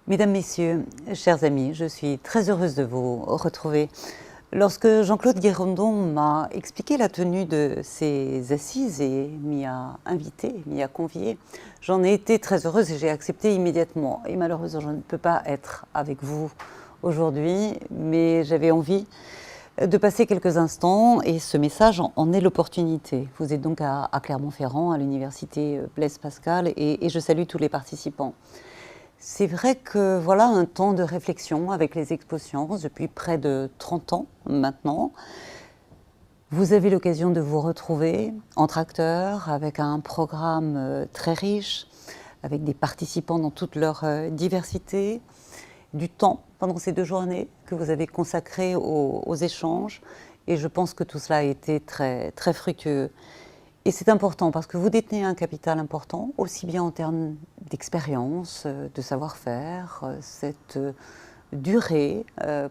Mesdames, Messieurs, chers amis, je suis très heureuse de vous retrouver. Lorsque Jean-Claude Guérondon m'a expliqué la tenue de ces assises et m'y a invité, m'y a convié, j'en ai été très heureuse et j'ai accepté immédiatement. Et malheureusement, je ne peux pas être avec vous aujourd'hui, mais j'avais envie de passer quelques instants et ce message en est l'opportunité. Vous êtes donc à Clermont-Ferrand, à l'université Blaise Pascal, et je salue tous les participants. C'est vrai que voilà un temps de réflexion avec les Expo-Sciences depuis près de 30 ans maintenant. Vous avez l'occasion de vous retrouver entre acteurs avec un programme très riche, avec des participants dans toute leur diversité, du temps pendant ces 2 journées que vous avez consacré aux échanges. Et je pense que tout cela a été très, très fructueux. Et c'est important parce que vous détenez un capital important, aussi bien en termes d'expérience, de savoir-faire, cette durée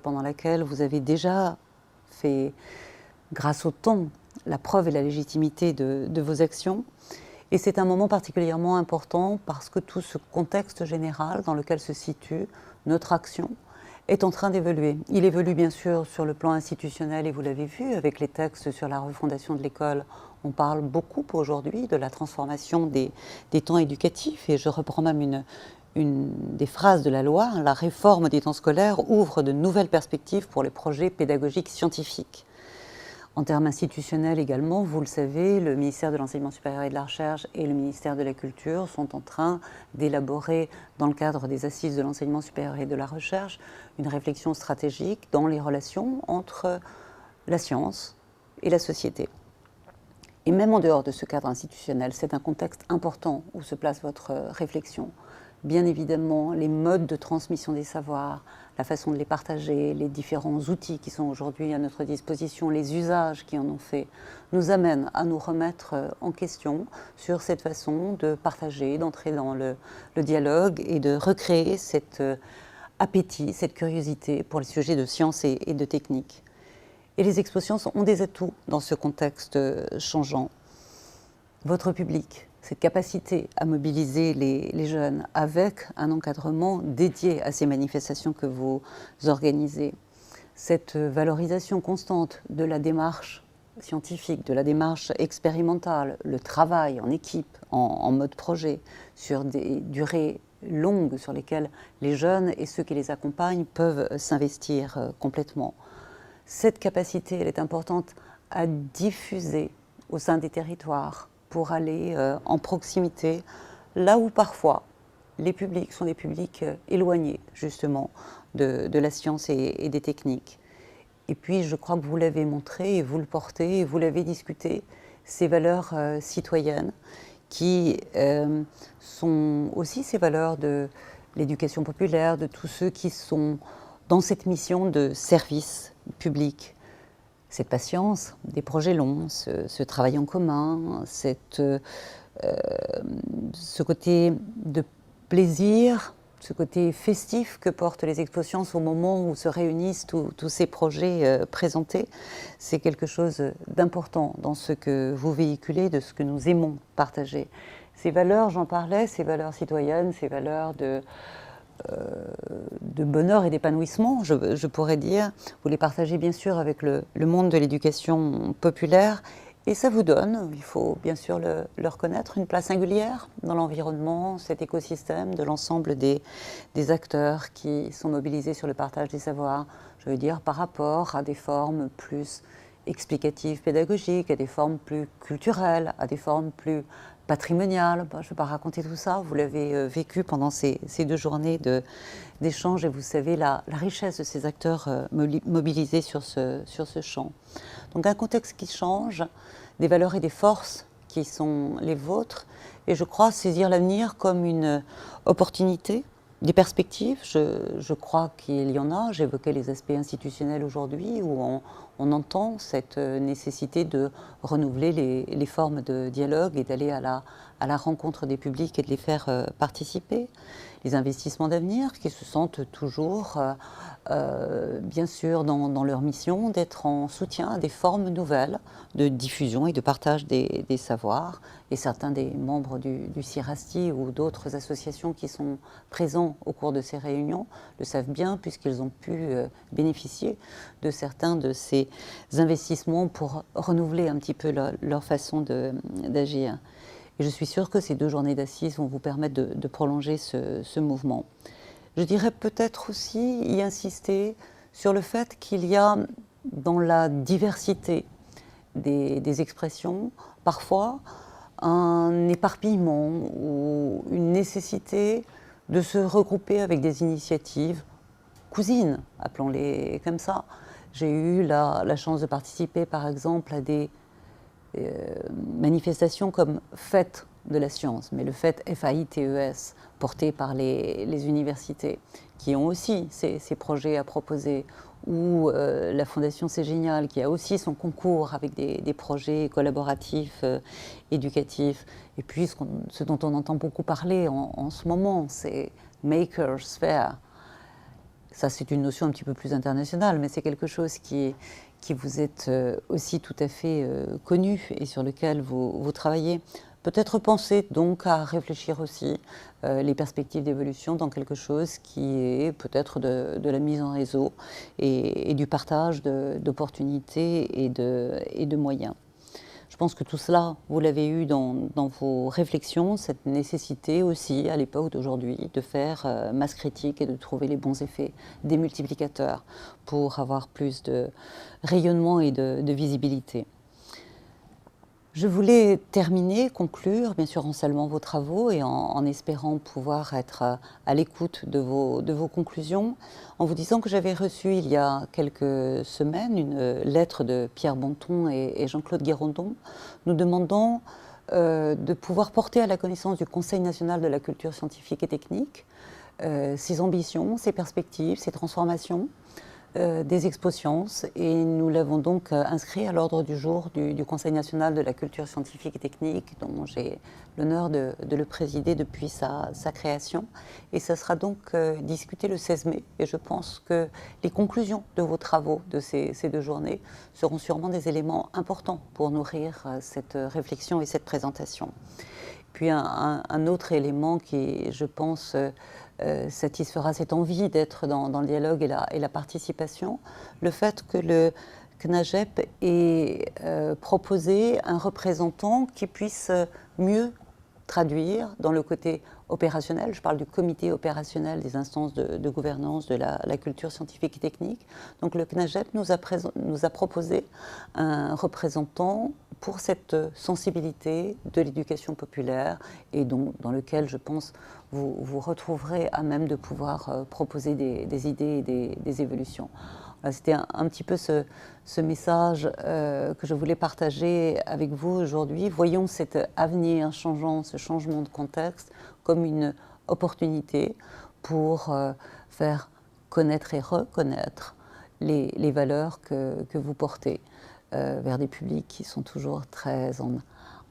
pendant laquelle vous avez déjà fait, grâce au temps, la preuve et la légitimité de vos actions. Et c'est un moment particulièrement important parce que tout ce contexte général dans lequel se situe notre action est en train d'évoluer. Il évolue bien sûr sur le plan institutionnel et vous l'avez vu avec les textes sur la refondation de l'école. On parle beaucoup aujourd'hui de la transformation des temps éducatifs et je reprends même une des phrases de la loi. La réforme des temps scolaires ouvre de nouvelles perspectives pour les projets pédagogiques scientifiques. En termes institutionnels également, vous le savez, le ministère de l'Enseignement supérieur et de la Recherche et le ministère de la Culture sont en train d'élaborer, dans le cadre des assises de l'enseignement supérieur et de la recherche, une réflexion stratégique dans les relations entre la science et la société. Et même en dehors de ce cadre institutionnel, c'est un contexte important où se place votre réflexion. Bien évidemment, les modes de transmission des savoirs, la façon de les partager, les différents outils qui sont aujourd'hui à notre disposition, les usages qui en ont fait, nous amènent à nous remettre en question sur cette façon de partager, d'entrer dans le dialogue et de recréer cet appétit, cette curiosité pour les sujets de science et de technique. Et les Expo-Sciences ont des atouts dans ce contexte changeant. Votre public, cette capacité à mobiliser les jeunes avec un encadrement dédié à ces manifestations que vous organisez, cette valorisation constante de la démarche scientifique, de la démarche expérimentale, le travail en équipe, en mode projet, sur des durées longues sur lesquelles les jeunes et ceux qui les accompagnent peuvent s'investir complètement. Cette capacité, elle est importante à diffuser au sein des territoires pour aller en proximité, là où parfois les publics sont des publics éloignés justement de la science et des techniques. Et puis je crois que vous l'avez montré et vous le portez et vous l'avez discuté, ces valeurs citoyennes qui sont aussi ces valeurs de l'éducation populaire, de tous ceux qui sont dans cette mission de service public, cette patience, des projets longs, ce travail en commun, ce côté de plaisir, ce côté festif que portent les Expo-Sciences au moment où se réunissent tous ces projets présentés, c'est quelque chose d'important dans ce que vous véhiculez, de ce que nous aimons partager. Ces valeurs, j'en parlais, ces valeurs citoyennes, ces valeurs de bonheur et d'épanouissement, je pourrais dire. Vous les partagez bien sûr avec le monde de l'éducation populaire et ça vous donne, il faut bien sûr le reconnaître, une place singulière dans l'environnement, cet écosystème de l'ensemble des acteurs qui sont mobilisés sur le partage des savoirs, je veux dire par rapport à des formes plus explicatives, pédagogiques, à des formes plus culturelles, à des formes plus patrimoniales. Je ne vais pas raconter tout ça, vous l'avez vécu pendant ces 2 journées d'échange et vous savez la richesse de ces acteurs mobilisés sur ce champ. Donc un contexte qui change, des valeurs et des forces qui sont les vôtres, et je crois saisir l'avenir comme une opportunité, des perspectives, je crois qu'il y en a. J'évoquais les aspects institutionnels aujourd'hui où on entend cette nécessité de renouveler les formes de dialogue et d'aller à à la rencontre des publics et de les faire participer. Les investissements d'avenir qui se sentent toujours, bien sûr, dans leur mission d'être en soutien à des formes nouvelles de diffusion et de partage des savoirs. Et certains des membres du CIRASTI ou d'autres associations qui sont présents au cours de ces réunions le savent bien, puisqu'ils ont pu bénéficier de certains de ces investissements pour renouveler un petit peu leur façon d'agir. Et je suis sûre que ces 2 journées d'assises vont vous permettre de prolonger ce mouvement. Je dirais peut-être aussi y insister sur le fait qu'il y a dans la diversité des expressions parfois un éparpillement ou une nécessité de se regrouper avec des initiatives cousines, appelons-les comme ça. J'ai eu la chance de participer par exemple à des manifestations comme Fête de la science, mais le Fête FAITES, porté par les universités, qui ont aussi ces projets à proposer, ou la Fondation C'est Génial, qui a aussi son concours avec des projets collaboratifs, éducatifs. Et puis ce dont on entend beaucoup parler en ce moment, c'est Makers Faire. Ça, c'est une notion un petit peu plus internationale, mais c'est quelque chose qui vous est aussi tout à fait connu et sur lequel vous travaillez. Peut-être penser donc à réfléchir aussi les perspectives d'évolution dans quelque chose qui est peut-être de la mise en réseau et du partage d'opportunités et de moyens. Je pense que tout cela, vous l'avez eu dans vos réflexions, cette nécessité aussi, à l'époque d'aujourd'hui, de faire masse critique et de trouver les bons effets des multiplicateurs pour avoir plus de rayonnement et de visibilité. Je voulais terminer, conclure, bien sûr en saluant vos travaux et en espérant pouvoir être à l'écoute de vos conclusions, en vous disant que j'avais reçu il y a quelques semaines une lettre de Pierre Bonton et Jean-Claude Guérondon, nous demandant de pouvoir porter à la connaissance du Conseil national de la culture scientifique et technique ses ambitions, ses perspectives, ses transformations, des Expos Sciences, et nous l'avons donc inscrit à l'ordre du jour du Conseil national de la culture scientifique et technique, dont j'ai l'honneur de le présider depuis sa création. Et ça sera donc discuté le 16 mai. Et je pense que les conclusions de vos travaux de ces 2 journées seront sûrement des éléments importants pour nourrir cette réflexion et cette présentation. Puis un autre élément qui, je pense, satisfera cette envie d'être dans le dialogue et la participation, le fait que le CNAGEP ait proposé un représentant qui puisse mieux traduire dans le côté opérationnel, je parle du comité opérationnel des instances de gouvernance de la culture scientifique et technique. Donc le CNAGEP nous a proposé un représentant pour cette sensibilité de l'éducation populaire et donc dans lequel, je pense, vous retrouverez à même de pouvoir proposer des idées et des évolutions. C'était un petit peu ce message que je voulais partager avec vous aujourd'hui. Voyons cet avenir changeant, ce changement de contexte, comme une opportunité pour faire connaître et reconnaître les valeurs que vous portez vers des publics qui sont toujours très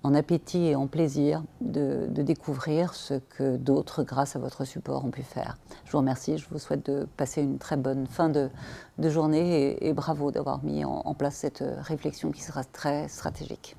en appétit et en plaisir de découvrir ce que d'autres, grâce à votre support, ont pu faire. Je vous remercie, je vous souhaite de passer une très bonne fin de journée et bravo d'avoir mis en place cette réflexion qui sera très stratégique.